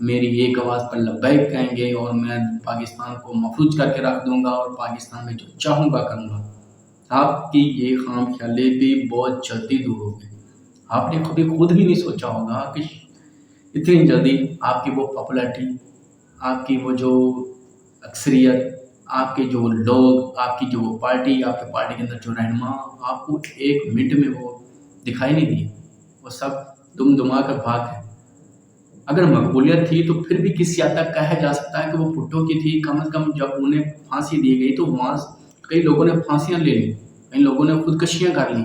میری ایک آواز پر لبیک کہیں گے اور میں پاکستان کو محفوظ کر کے رکھ دوں گا اور پاکستان میں جو چاہوں گا کروں گا۔ آپ کی یہ خام خیالی بھی بہت جلدی دور ہوگی۔ آپ نے کبھی خود بھی نہیں سوچا ہوگا کہ اتنی جلدی آپ کی وہ پاپولیرٹی، آپ کی وہ جو اکثریت، آپ کے جو لوگ، آپ کی جو وہ پارٹی، آپ کے پارٹی کے اندر جو رہنما، آپ کو ایک منٹ میں وہ دکھائی نہیں دی، وہ سب دم دما کر بھاگ گئے۔ اگر مقبولیت تھی تو پھر بھی کسی حد تک کہا جا سکتا ہے کہ وہ بھٹو کی تھی۔ کم از کم جب انہیں پھانسی دی گئی تو وہاں کئی لوگوں نے پھانسیاں لے لیں، کئی لوگوں نے خودکشیاں کر لیں،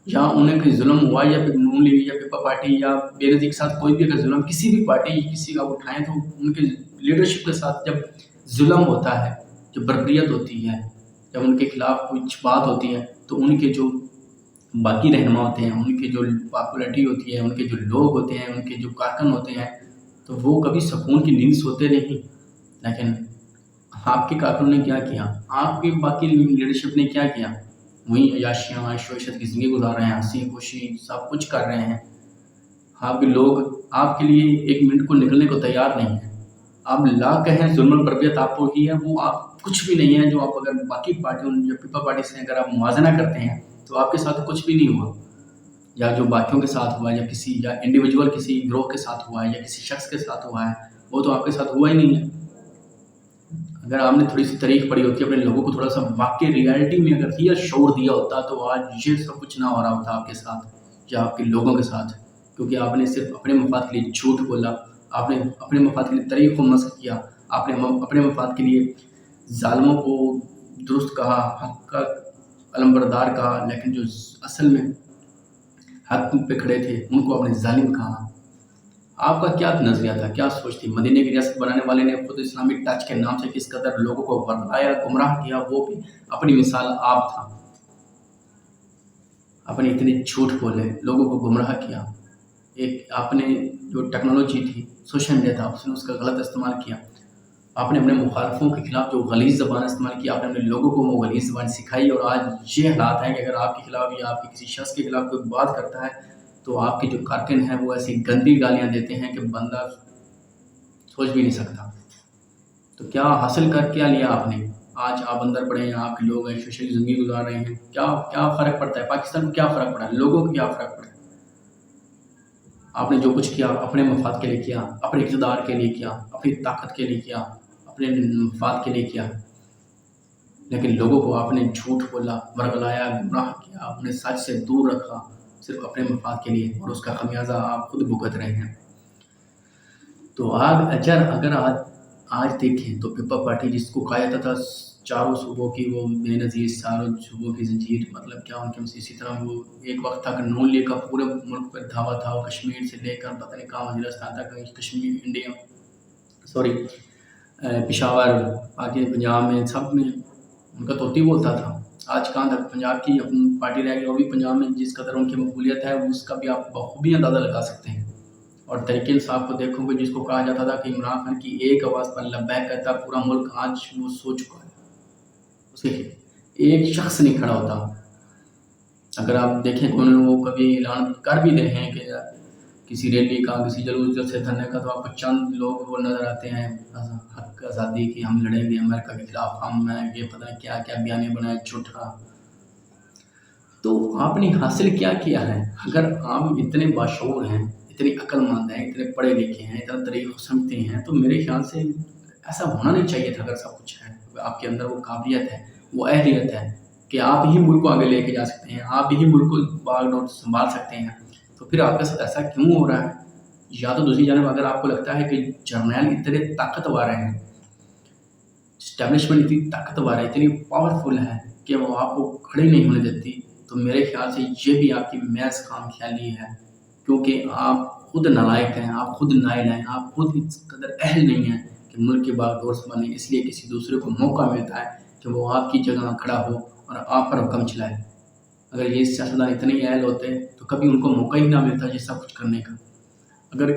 یا انہیں کوئی ظلم ہوا، یا پھر نون لیگ یا پیپل پارٹی یا بے نظیر کے ساتھ کوئی بھی اگر ظلم کسی بھی پارٹی کسی کا اٹھائیں تو ان کے لیڈرشپ کے ساتھ جب ظلم ہوتا ہے، جب بربریت ہوتی ہے، جب ان کے خلاف کچھ بات ہوتی ہے تو ان کے جو باقی رہنما ہوتے ہیں، ان کی جو پاپولیرٹی ہوتی ہے، ان کے جو لوگ ہوتے ہیں، ان کے جو کارکن ہوتے ہیں، تو وہ کبھی سکون کی نیند سوتے نہیں۔ لیکن آپ کے کارکنوں نے کیا کیا؟ آپ کی باقی لیڈرشپ نے کیا کیا؟ وہیں عیاشیاں عیش و عشرت کی زندگی گزار رہے ہیں، ہنسی خوشی سب کچھ کر رہے ہیں۔ آپ کے لوگ آپ کے لیے ایک منٹ کو نکلنے کو تیار نہیں ہیں۔ آپ لا کہیں ظلم و بربریت آپ کو ہی ہے، وہ آپ کچھ بھی نہیں ہے جو آپ اگر باقی پارٹیوں یا پیپل پارٹی سے اگر آپ موازنہ کرتے ہیں تو آپ کے ساتھ کچھ بھی نہیں ہوا، یا جو باقیوں کے ساتھ ہوا، یا کسی یا انڈیویجول کسی گروہ کے ساتھ ہوا ہے، یا کسی شخص کے ساتھ ہوا ہے، وہ تو آپ کے ساتھ ہوا ہی نہیں ہے۔ اگر آپ نے تھوڑی سی تاریخ پڑھی ہوتی، اپنے لوگوں کو تھوڑا سا واقعی ریالٹی میں اگر یہ شعور دیا ہوتا تو آج یہ سب کچھ نہ ہو رہا ہوتا آپ کے ساتھ یا آپ کے لوگوں کے ساتھ، کیونکہ آپ نے صرف اپنے مفاد کے لیے جھوٹ بولا، آپ نے اپنے مفاد کے لیے تاریخ کو مسخ کیا، آپ نے اپنے مفاد کے لیے ظالموں کو درست کہا، حق کا علمبردار کہا، لیکن جو اصل میں حق پہ کھڑے تھے ان کو آپ نے ظالم کہا۔ آپ کا کیا نظریہ تھا، کیا سوچ تھی؟ مدینہ کی ریاست بنانے والے نے خود اسلامی ٹچ کے نام سے کس قدر لوگوں کو ورلایا، گمراہ کیا، وہ بھی اپنی مثال آپ تھا۔ اپنے اتنے جھوٹ بولے، لوگوں کو گمراہ کیا۔ ایک آپ نے جو ٹیکنالوجی تھی، سوشل میڈیا تھا، اس نے اس کا غلط استعمال کیا۔ آپ نے اپنے مخالفوں کے خلاف جو غلیظ زبان استعمال کی، آپ نے اپنے لوگوں کو وہ غلیظ زبان سکھائی، اور آج یہ حالات ہیں کہ اگر آپ کے خلاف یا آپ کے کسی شخص کے خلاف کوئی بات کرتا ہے تو آپ کے جو کارکن ہیں وہ ایسی گندی گالیاں دیتے ہیں کہ بندہ سوچ بھی نہیں سکتا۔ تو کیا حاصل کر کیا لیا آپ نے؟ آج آپ اندر پڑے ہیں، آپ کے لوگ ہیں، سوشل زندگی گزار رہے ہیں، کیا فرق پڑتا ہے؟ پاکستان کو کیا فرق پڑا ہے؟ لوگوں کو کیا فرق پڑا ہے؟ آپ نے جو کچھ کیا اپنے مفاد کے لیے کیا، اپنے اقتدار کے لیے کیا، اپنی طاقت کے لیے کیا، اپنے مفاد کے لیے کیا، لیکن لوگوں کو آپ نے جھوٹ بولا، ورگلایا، گمراہ کیا، اپنے سچ سے دور رکھا صرف اپنے مفاد کے لیے، اور اس کا خمیازہ آپ خود بھگت رہے ہیں۔ تو اگر آج دیکھیں تو پیپل پارٹی جس کو کہا جاتا تھا چاروں صوبوں کی وہ بے نظیر چاروں صوبوں کی زنجیر، مطلب کیا ان کے اسی طرح وہ ایک وقت تھا کہ نون لیگ کا پورے ملک پر دھاوا تھا، اور کشمیر سے لے کر پتہ نہیں کہاں وزیرستان تک، کشمیر انڈیا پشاور باقی پنجاب میں سب میں ان کا توتی بولتا تھا۔ آج کہاں تک پنجاب کی اپنی پارٹی رہ گئی، وہ بھی پنجاب میں جس قدر ان کی مقبولیت ہے اس کا بھی آپ بخوبی اندازہ لگا سکتے ہیں۔ اور تحریک انصاف کو دیکھو گے، جس کو کہا جاتا تھا کہ عمران خان کی ایک آواز پر لبیک کہتا پورا ملک، آج وہ سو چکا ہے، اس کے ایک شخص نہیں کھڑا ہوتا۔ اگر آپ دیکھیں کہ انہوں نے وہ کبھی اعلان کر بھی رہے ہیں کہ کسی ریلی کا، کسی جلوس سے دھرنے کا، تو آپ کو چند لوگ وہ نظر آتے ہیں حق آزادی کی، ہم لڑیں گے امریکہ کے خلاف، ہم یہ پتہ نہیں کیا کیا بیانے بنائے جھوٹا۔ تو آپ نے حاصل کیا کیا ہے؟ اگر آپ اتنے باشعور ہیں، اتنے عقل مند ہیں، اتنے پڑھے لکھے ہیں، اتنا طریقہ سمجھتے ہیں، تو میرے خیال سے ایسا ہونا نہیں چاہیے تھا۔ اگر سب کچھ ہے، آپ کے اندر وہ قابلیت ہے، وہ اہلیت ہے کہ آپ ہی ملک کو آگے لے کے جا سکتے ہیں، آپ ہی ملک کو باغ ڈور سنبھال سکتے ہیں، تو پھر آپ کے ساتھ ایسا کیوں ہو رہا ہے؟ یا تو دوسری جانب اگر آپ کو لگتا ہے کہ جرنیل اتنے طاقتور ہیں، اسٹیبلشمنٹ اتنی طاقتور ہے، اتنی پاورفل ہے کہ وہ آپ کو کھڑے نہیں ہونے دیتی، تو میرے خیال سے یہ بھی آپ کی محض خام خیالی ہے، کیونکہ آپ خود نالائق ہیں، آپ خود نائل ہیں، آپ خود اس قدر اہل نہیں ہیں کہ ملک کے باغ ڈور سنبھالیں۔ اس لیے کسی دوسرے کو موقع ملتا ہے کہ وہ آپ کی جگہ کھڑا ہو اور آپ پر حکم چلائے۔ اگر یہ سیاستدان اتنے ہی اہل ہوتے تو کبھی ان کو موقع ہی نہ ملتا یہ سب کچھ کرنے کا۔ اگر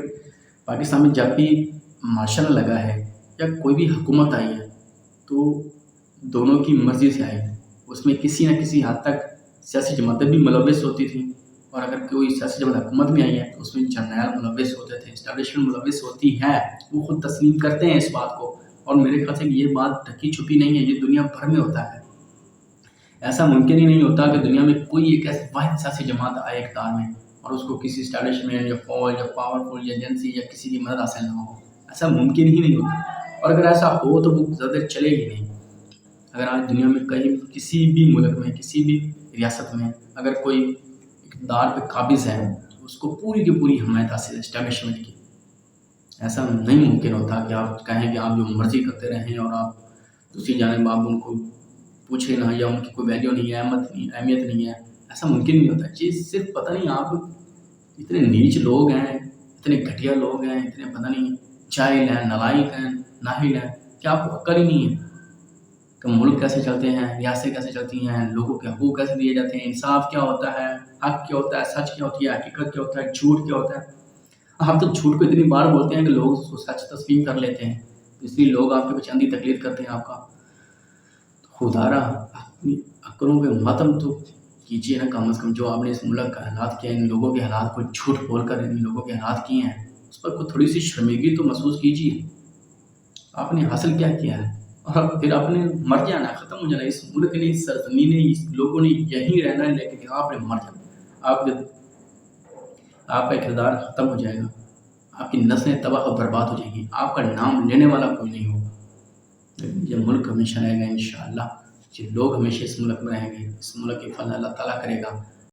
پاکستان میں جب بھی مارشل لگا ہے یا کوئی بھی حکومت آئی ہے تو دونوں کی مرضی سے آئی، اس میں کسی نہ کسی حد تک سیاسی جماعتیں بھی ملوث ہوتی تھیں اور اگر کوئی سیاسی جماعت حکومت میں آئی ہے تو اس میں جرنیل ملوث ہوتے تھے، اسٹیبلشمنٹ ملوث ہوتی ہے، وہ خود تسلیم کرتے ہیں اس بات کو، اور میرے خیال سے یہ بات ڈھکی چھپی نہیں ہے، یہ دنیا بھر میں ہوتا ہے۔ ایسا ممکن ہی نہیں ہوتا کہ دنیا میں کوئی ایک ایسی واحد سیاسی جماعت آئے اقتدار میں اور اس کو کسی اسٹیبلشمنٹ یا فوج یا پاورفل ایجنسی یا کسی کی مدد حاصل نہ ہو، ایسا ممکن ہی نہیں ہوتا، اور اگر ایسا ہو تو وہ زیادہ دیر چلے ہی نہیں۔ اگر آج دنیا میں کہیں کسی بھی ملک میں کسی بھی ریاست میں اگر کوئی اقتدار پہ قابض ہے تو اس کو پوری کی پوری حمایت حاصل ہے اسٹیبلشمنٹ کی۔ ایسا نہیں ممکن ہوتا کہ آپ کہیں کہ آپ جو مرضی کرتے رہیں اور آپ دوسری جانب آپ ان کو پوچھیں نہ یا ان کی کوئی ویلیو نہیں ہے، اہمیت نہیں ہے، ایسا ممکن نہیں ہوتا۔ چیز صرف پتہ نہیں آپ اتنے نیچ لوگ ہیں، اتنے گھٹیا لوگ ہیں، اتنے پتہ نہیں جاہل ہیں، نالائق ہیں، نااہل ہیں کہ آپ کو عقل ہی نہیں ہے کہ ملک کیسے چلتے ہیں، ریاستیں کیسے چلتی ہیں، لوگوں کے حقوق کیسے دیے جاتے ہیں، انصاف کیا ہوتا ہے، حق کیا ہوتا ہے، سچ کیا ہوتی ہے، حقیقت کیا ہوتا ہے، جھوٹ کیا ہوتا ہے۔ آپ تو جھوٹ کو اتنی بار بولتے ہیں کہ لوگ اس کو سچ تسلیم کر لیتے ہیں، اس لیے لوگ آپ کے پیچھے اندھی تقلید کرتے ہیں آپ کا۔ خدارا اپنی عقلوں پہ ماتم تو کیجیے نا کم از کم، جو آپ نے اس ملک کا حالات کیا، ان لوگوں کے حالات کو جھوٹ بول کر ان لوگوں کے حالات کیے ہیں، اس پر کوئی تھوڑی سی شرمندگی تو محسوس کیجیے۔ آپ نے حاصل کیا کیا ہے، اور پھر آپ نے مر جانا ہے، ختم ہو جانا ہے، اس ملک نے، اس سرزمین نے، اس لوگوں نے یہیں رہنا ہے، لیکن آپ نے مر جانا، آپ کا اقتدار ختم ہو جائے گا، آپ کی نسلیں تباہ و برباد ہو جائیں گی، آپ کا نام لینے والا کوئی نہیں ہوگا، لیکن یہ ملک ہمیشہ رہے گا انشاءاللہ۔ یہ لوگ ہمیشہ اس ملک میں رہیں گے، اس ملک کی فضل اللہ تعالیٰ کرے گا۔